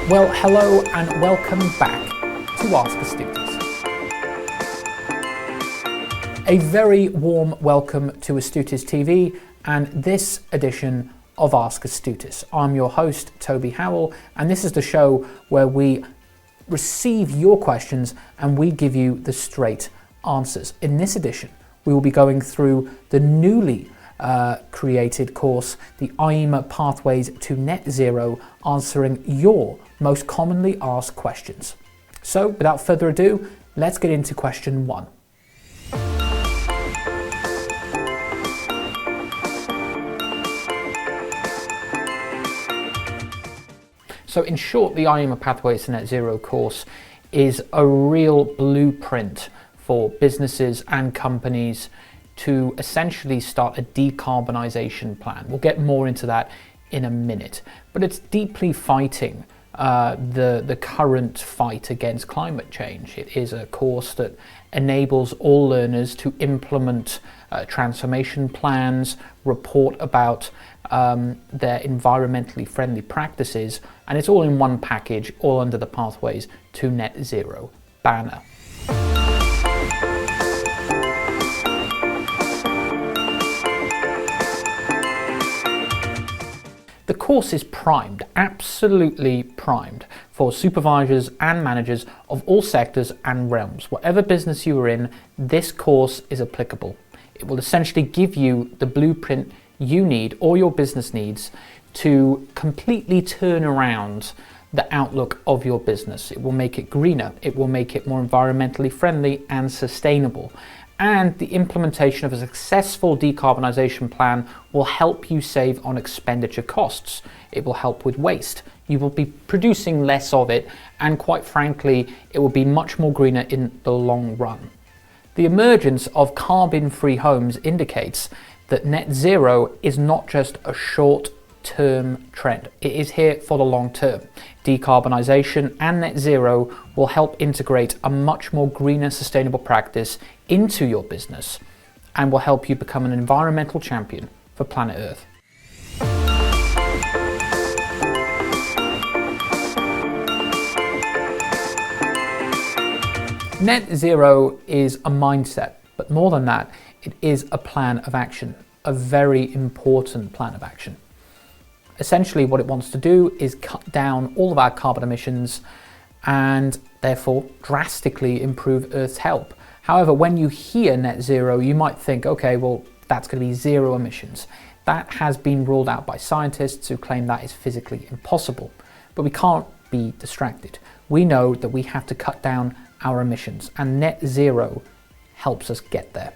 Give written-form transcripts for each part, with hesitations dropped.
Well, hello and welcome back to Ask Astutis. A very warm welcome to Astutis TV and this edition of Ask Astutis. I'm your host, Toby Howell, and this is the show where we receive your questions and we give you the straight answers. In this edition, we will be going through the newly created course, the IEMA Pathways to Net Zero, answering your most commonly asked questions. So, without further ado, let's get into question 1. So in short, the IEMA Pathways to Net Zero course is a real blueprint for businesses and companies to essentially start a decarbonisation plan. We'll get more into that in a minute, but it's deeply fighting the current fight against climate change. It is a course that enables all learners to implement transformation plans, report about their environmentally friendly practices, and it's all in one package, all under the Pathways to Net Zero banner. The course is primed, absolutely primed, for supervisors and managers of all sectors and realms. Whatever business you are in, this course is applicable. It will essentially give you the blueprint you need, or your business needs, to completely turn around the outlook of your business. It will make it greener, it will make it more environmentally friendly and sustainable. And the implementation of a successful decarbonisation plan will help you save on expenditure costs. It will help with waste. You will be producing less of it, and quite frankly, it will be much more greener in the long run. The emergence of carbon-free homes indicates that net zero is not just a short-term trend. It is here for the long term. Decarbonisation and net zero will help integrate a much more greener, sustainable practice into your business and will help you become an environmental champion for planet Earth. Net zero is a mindset, but more than that, it is a plan of action, a very important plan of action. Essentially, what it wants to do is cut down all of our carbon emissions and therefore drastically improve Earth's health. However, when you hear net zero, you might think, okay, well, that's going to be zero emissions. That has been ruled out by scientists who claim that is physically impossible. But we can't be distracted. We know that we have to cut down our emissions, and net zero helps us get there.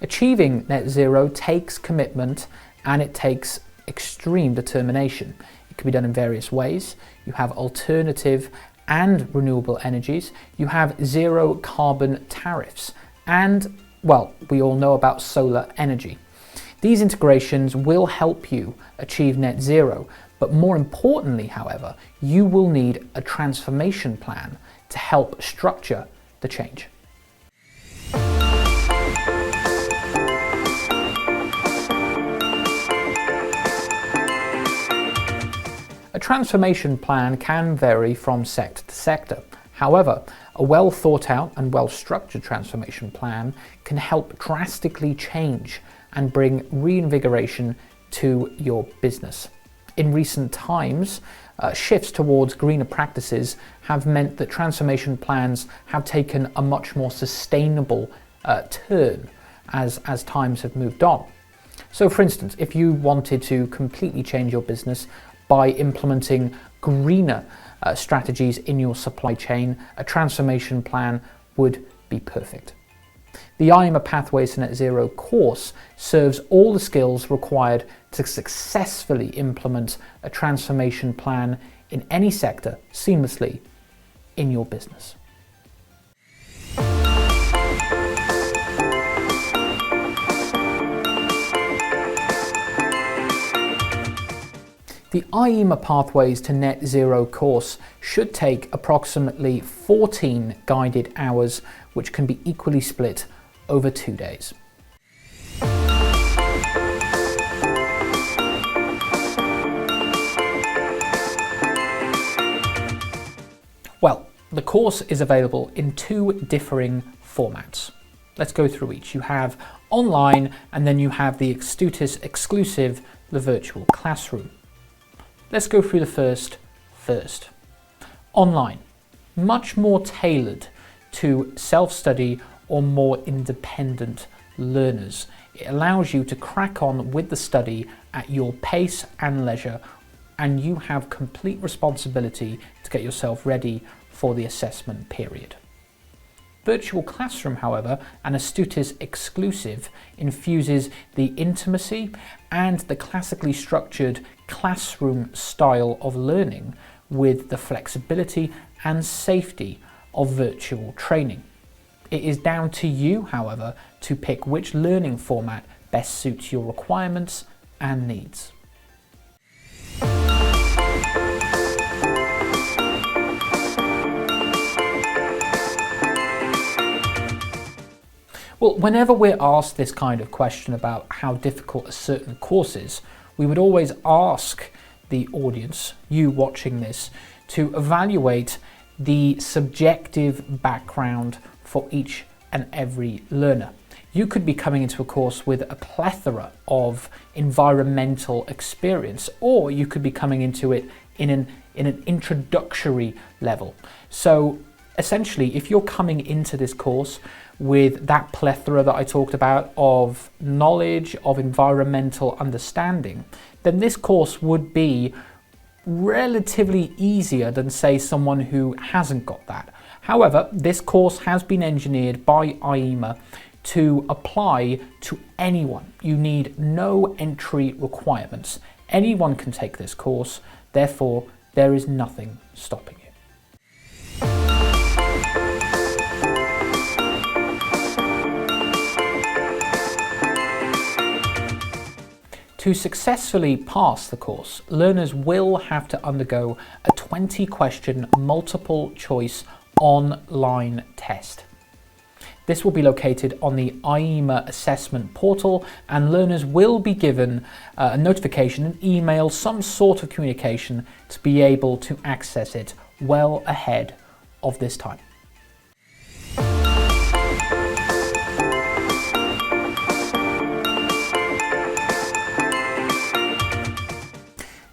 Achieving net zero takes commitment and it takes extreme determination. It can be done in various ways. You have alternative and renewable energies. You have zero carbon tariffs. And, well, we all know about solar energy. These integrations will help you achieve net zero. But more importantly, however, you will need a transformation plan to help structure the change. A transformation plan can vary from sector to sector. However, a well thought out and well structured transformation plan can help drastically change and bring reinvigoration to your business. In recent times, shifts towards greener practices have meant that transformation plans have taken a much more sustainable turn as times have moved on. So for instance, if you wanted to completely change your business by implementing greener strategies in your supply chain, a transformation plan would be perfect. The IEMA Pathways to Net Zero course serves all the skills required to successfully implement a transformation plan in any sector seamlessly in your business. The IEMA Pathways to Net Zero course should take approximately 14 guided hours, which can be equally split over 2 days. The course is available in two differing formats. Let's go through each. You have online, and then you have the Astutis exclusive, the virtual classroom. Let's go through the first. Online, much more tailored to self-study or more independent learners. It allows you to crack on with the study at your pace and leisure, and you have complete responsibility to get yourself ready for the assessment period. Virtual Classroom, however, an Astutis exclusive, infuses the intimacy and the classically structured classroom style of learning with the flexibility and safety of virtual training. It is down to you, however, to pick which learning format best suits your requirements and needs. Well, whenever we're asked this kind of question about how difficult a certain course is, we would always ask the audience, you watching this, to evaluate the subjective background for each and every learner. You could be coming into a course with a plethora of environmental experience, or you could be coming into it in an introductory level. So essentially, if you're coming into this course with that plethora that I talked about of knowledge, of environmental understanding, then this course would be relatively easier than, say, someone who hasn't got that. However, this course has been engineered by IEMA to apply to anyone. You need no entry requirements. Anyone can take this course, therefore there is nothing stopping you. To successfully pass the course, learners will have to undergo a 20-question multiple choice online test. This will be located on the IEMA assessment portal, and learners will be given a notification, an email, some sort of communication to be able to access it well ahead of this time.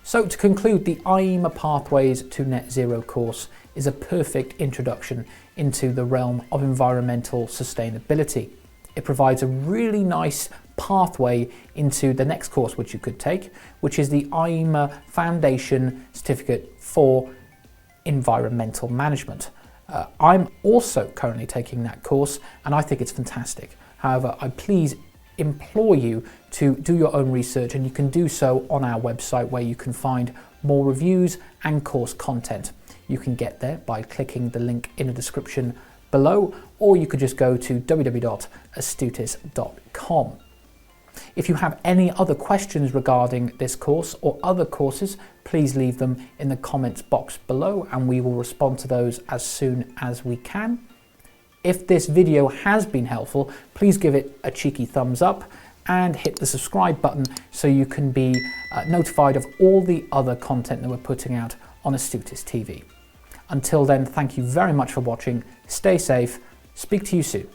So to conclude, the IEMA Pathways to Net Zero course is a perfect introduction into the realm of environmental sustainability. It provides a really nice pathway into the next course which you could take, which is the IEMA Foundation Certificate for Environmental Management. I'm also currently taking that course, and I think it's fantastic. However, I please implore you to do your own research, and you can do so on our website, where you can find more reviews and course content. You can get there by clicking the link in the description below, or you could just go to www.astutis.com. If you have any other questions regarding this course or other courses, please leave them in the comments box below, and we will respond to those as soon as we can. If this video has been helpful, please give it a cheeky thumbs up and hit the subscribe button so you can be notified of all the other content that we're putting out on Astutis TV. Until then, thank you very much for watching. Stay safe. Speak to you soon.